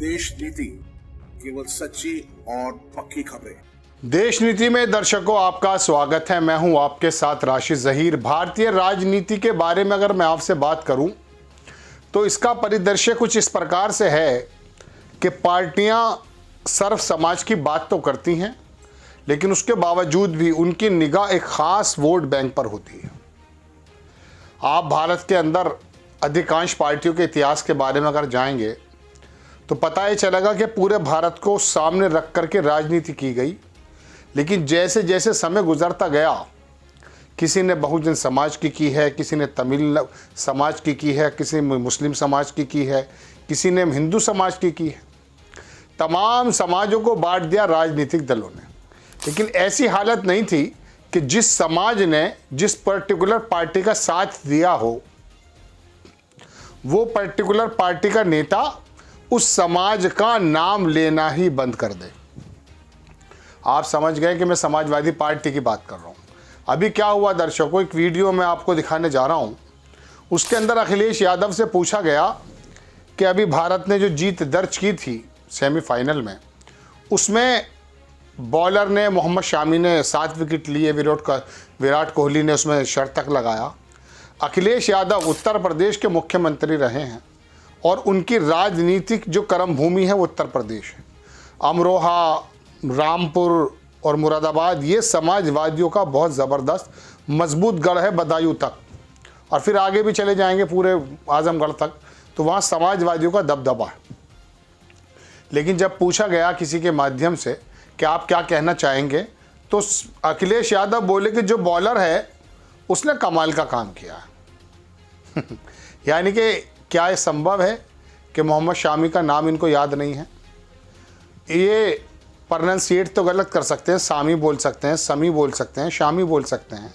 देश नीति, केवल सच्ची और पक्की खबरें। देश नीति में दर्शकों आपका स्वागत है। मैं हूं आपके साथ राशिद जहीर। भारतीय राजनीति के बारे में अगर मैं आपसे बात करूं तो इसका परिदृश्य कुछ इस प्रकार से है कि पार्टियां सर्व समाज की बात तो करती हैं, लेकिन उसके बावजूद भी उनकी निगाह एक खास वोट बैंक पर होती है। आप भारत के अंदर अधिकांश पार्टियों के इतिहास के बारे में अगर जाएंगे तो पता ही चलेगा कि पूरे भारत को सामने रख करके राजनीति की गई, लेकिन जैसे जैसे समय गुजरता गया, किसी ने बहुजन समाज की है, किसी ने तमिल समाज की है, किसी ने मुस्लिम समाज की है, किसी ने हिंदू समाज की है। तमाम समाजों को बांट दिया राजनीतिक दलों ने। लेकिन ऐसी हालत नहीं थी कि जिस समाज ने जिस पर्टिकुलर पार्टी का साथ दिया हो, वो पर्टिकुलर पार्टी का नेता उस समाज का नाम लेना ही बंद कर दे। आप समझ गए कि मैं समाजवादी पार्टी की बात कर रहा हूं। अभी क्या हुआ दर्शकों, एक वीडियो मैं आपको दिखाने जा रहा हूं। उसके अंदर अखिलेश यादव से पूछा गया कि अभी भारत ने जो जीत दर्ज की थी सेमीफाइनल में, उसमें बॉलर ने मोहम्मद शामी ने 7 विकेट लिए, विराट कोहली ने उसमें शतक लगाया। अखिलेश यादव उत्तर प्रदेश के मुख्यमंत्री रहे हैं और उनकी राजनीतिक जो कर्म भूमि है वो उत्तर प्रदेश है। अमरोहा, रामपुर और मुरादाबाद ये समाजवादियों का बहुत ज़बरदस्त मजबूत गढ़ है, बदायूं तक, और फिर आगे भी चले जाएंगे पूरे आजमगढ़ तक, तो वहाँ समाजवादियों का दबदबा है। लेकिन जब पूछा गया किसी के माध्यम से कि आप क्या कहना चाहेंगे, तो अखिलेश यादव बोले कि जो बॉलर है उसने कमाल का काम किया है। यानी कि क्या ये संभव है कि मोहम्मद शामी का नाम इनको याद नहीं है? ये प्रोनाउंसिएट तो गलत कर सकते हैं, सामी बोल सकते हैं, समी बोल सकते हैं, शामी बोल सकते हैं,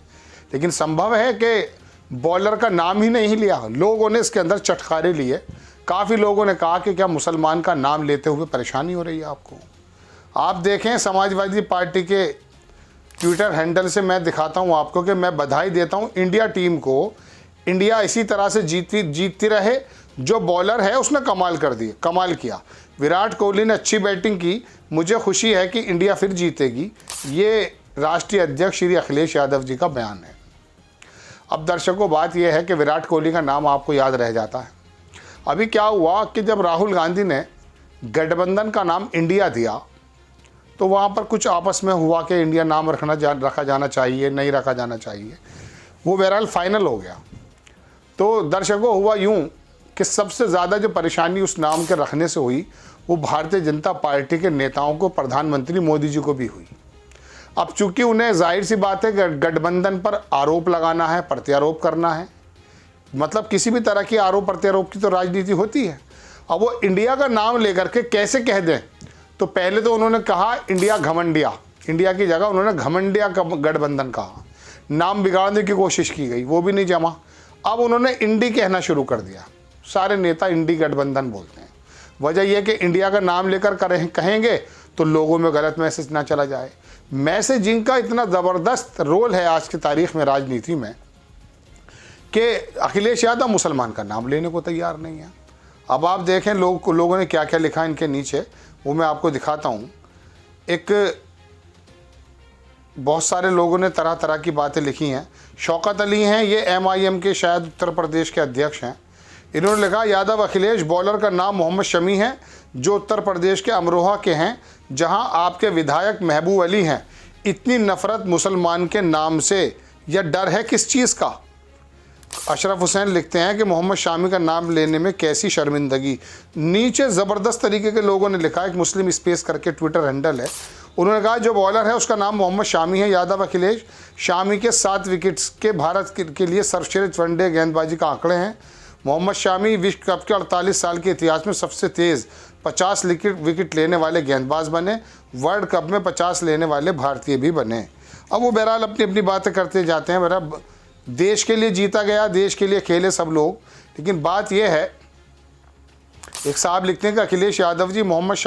लेकिन संभव है कि बॉलर का नाम ही नहीं लिया। लोगों ने इसके अंदर चटखारे लिए। काफ़ी लोगों ने कहा कि क्या मुसलमान का नाम लेते हुए परेशानी हो रही है आपको? आप देखें, समाजवादी पार्टी के ट्विटर हैंडल से मैं दिखाता हूं आपको कि मैं बधाई देता हूं इंडिया टीम को। इंडिया इसी तरह से जीतती रहे। जो बॉलर है उसने कमाल किया। विराट कोहली ने अच्छी बैटिंग की। मुझे खुशी है कि इंडिया फिर जीतेगी। ये राष्ट्रीय अध्यक्ष श्री अखिलेश यादव जी का बयान है। अब दर्शकों, बात यह है कि विराट कोहली का नाम आपको याद रह जाता है। अभी क्या हुआ कि जब राहुल गांधी ने गठबंधन का नाम इंडिया दिया, तो वहाँ पर कुछ आपस में हुआ कि इंडिया नाम रखा जाना चाहिए, नहीं रखा जाना चाहिए। वो बहरहाल फाइनल हो गया। तो दर्शकों, हुआ यूँ कि सबसे ज़्यादा जो परेशानी उस नाम के रखने से हुई, वो भारतीय जनता पार्टी के नेताओं को, प्रधानमंत्री मोदी जी को भी हुई। अब चूंकि उन्हें जाहिर सी बात है कि गठबंधन पर आरोप लगाना है, प्रत्यारोप करना है, मतलब किसी भी तरह की आरोप प्रत्यारोप की तो राजनीति होती है। अब वो इंडिया का नाम लेकर के कैसे कह दें? तो पहले तो उन्होंने कहा इंडिया घमंडिया, इंडिया की जगह उन्होंने घमंडिया गठबंधन कहा। नाम बिगाड़ने की कोशिश की गई, वो भी नहीं जमा। अब उन्होंने इंडी कहना शुरू कर दिया। सारे नेता इंडी गठबंधन बोलते हैं। वजह यह कि इंडिया का नाम लेकर कहेंगे तो लोगों में गलत मैसेज ना चला जाए। मैसेजिंग का इतना ज़बरदस्त रोल है आज की तारीख में राजनीति में कि अखिलेश यादव मुसलमान का नाम लेने को तैयार नहीं है। अब आप देखें लोगों ने क्या क्या लिखा इनके नीचे, वो मैं आपको दिखाता हूँ। बहुत सारे लोगों ने तरह तरह की बातें लिखी हैं। शौकत अली हैं, ये MIM के शायद उत्तर प्रदेश के अध्यक्ष हैं। इन्होंने लिखा, यादव अखिलेश, बॉलर का नाम मोहम्मद शमी है, जो उत्तर प्रदेश के अमरोहा के हैं, जहां आपके विधायक महबूब अली हैं। इतनी नफरत मुसलमान के नाम से, या डर है किस चीज़ का? अशरफ हुसैन लिखते हैं कि मोहम्मद शामी का नाम लेने में कैसी शर्मिंदगी। नीचे ज़बरदस्त तरीके के लोगों ने लिखा, एक मुस्लिम स्पेस करके ट्विटर हैंडल है, उन्होंने कहा जो बॉलर है उसका नाम मोहम्मद शामी है। यादव अखिलेश शामी के 7 विकेट्स के भारत के लिए सर्वश्रेष्ठ वनडे गेंदबाजी का आंकड़े हैं। मोहम्मद शामी विश्व कप के 48 साल के इतिहास में सबसे तेज़ 50 विकेट लेने वाले गेंदबाज बने। वर्ल्ड कप में 50 लेने वाले भारतीय भी बने। अब वो बहरहाल अपनी अपनी बातें करते जाते हैं। बहरहाल देश के लिए जीता गया, देश के लिए खेले सब लोग। लेकिन बात यह है, एक साहब लिखते हैं कि अखिलेश यादव जी, मोहम्मद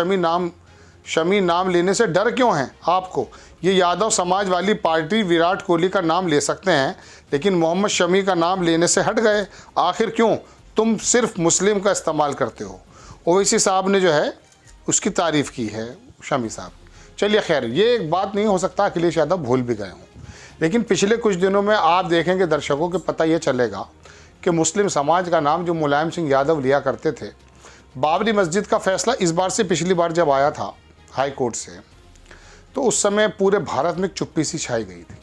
शमी नाम लेने से डर क्यों हैं आपको? ये यादव समाज वाली पार्टी विराट कोहली का नाम ले सकते हैं, लेकिन मोहम्मद शमी का नाम लेने से हट गए। आखिर क्यों? तुम सिर्फ मुस्लिम का इस्तेमाल करते हो। ओवैसी साहब ने जो है उसकी तारीफ़ की है शमी साहब। चलिए खैर, ये एक बात नहीं हो सकता अखिलेश यादव भूल भी गए हों, लेकिन पिछले कुछ दिनों में आप देखेंगे दर्शकों को पता ये चलेगा कि मुस्लिम समाज का नाम जो मुलायम सिंह यादव लिया करते थे, बाबरी मस्जिद का फैसला इस बार से पिछली बार जब आया था हाई कोर्ट से, तो उस समय पूरे भारत में चुप्पी सी छाई गई थी।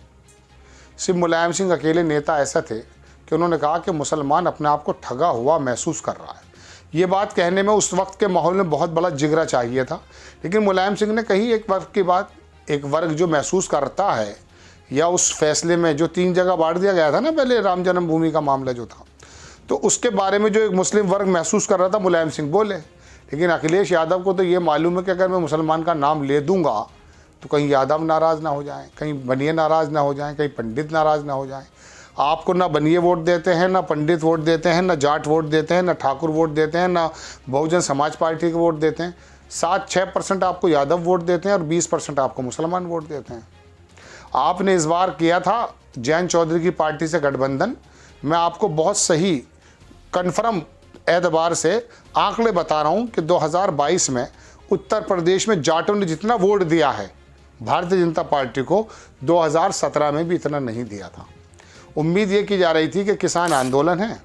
सिर्फ मुलायम सिंह अकेले नेता ऐसा थे कि उन्होंने कहा कि मुसलमान अपने आप को ठगा हुआ महसूस कर रहा है। ये बात कहने में उस वक्त के माहौल में बहुत बड़ा जिगरा चाहिए था, लेकिन मुलायम सिंह ने कही एक वर्ग की बात। एक वर्ग जो महसूस करता है, या उस फैसले में जो 3 जगह बांट दिया गया था ना पहले, राम जन्मभूमि का मामला जो था, तो उसके बारे में जो एक मुस्लिम वर्ग महसूस कर रहा था, मुलायम सिंह बोले। लेकिन अखिलेश यादव को तो ये मालूम है कि अगर मैं मुसलमान का नाम ले दूंगा तो कहीं यादव नाराज़ ना हो जाएं, कहीं बनिए नाराज़ ना हो जाएं, कहीं पंडित नाराज़ ना हो जाएं। आपको ना बनिए वोट देते हैं, ना पंडित वोट देते हैं, ना जाट वोट देते हैं, ना ठाकुर वोट देते हैं, ना बहुजन समाज पार्टी के वोट देते हैं। 7-6% आपको यादव वोट देते हैं और 20% आपको मुसलमान वोट देते हैं। आपने इस बार किया था जैन चौधरी की पार्टी से गठबंधन। मैं आपको बहुत सही कन्फर्म एतबार से आंकड़े बता रहा हूँ कि 2022 में उत्तर प्रदेश में जाटों ने जितना वोट दिया है भारतीय जनता पार्टी को, 2017 में भी इतना नहीं दिया था। उम्मीद ये की जा रही थी कि किसान आंदोलन है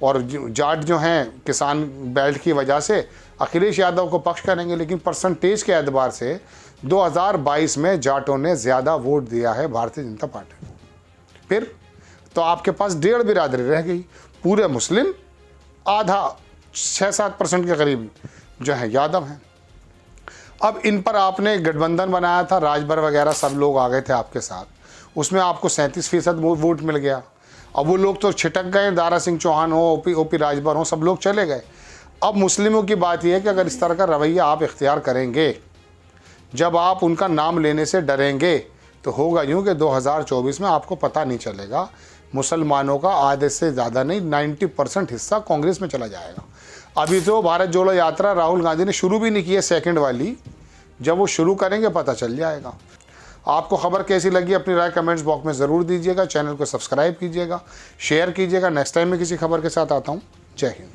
और जाट जो हैं किसान बेल्ट की वजह से अखिलेश यादव को पक्ष करेंगे, लेकिन परसेंटेज के एतबार से 2022 में जाटों ने ज़्यादा वोट दिया है भारतीय जनता पार्टी को। फिर तो आपके पास 1.5 बिरादरी रह गई। पूरे मुस्लिम आधा 6-7% के करीब जो है यादव हैं। अब इन पर आपने गठबंधन बनाया था, राजभर वगैरह सब लोग आ गए थे आपके साथ, उसमें आपको 37% वोट मिल गया। अब वो लोग तो छिटक गए, दारा सिंह चौहान हो, ओपी राजभर हो, सब लोग चले गए। अब मुस्लिमों की बात यह है कि अगर इस तरह का रवैया आप इख्तियार करेंगे, जब आप उनका नाम लेने से डरेंगे, तो होगा यूँ कि 2024 में आपको पता नहीं चलेगा, मुसलमानों का आधे से ज़्यादा नहीं 90% हिस्सा कांग्रेस में चला जाएगा। अभी तो भारत जोड़ो यात्रा राहुल गांधी ने शुरू भी नहीं की है, सेकंड वाली, जब वो शुरू करेंगे पता चल जाएगा। आपको खबर कैसी लगी अपनी राय कमेंट्स बॉक्स में ज़रूर दीजिएगा। चैनल को सब्सक्राइब कीजिएगा, शेयर कीजिएगा। नेक्स्ट टाइम मैं किसी खबर के साथ आता हूँ। जय हिंद।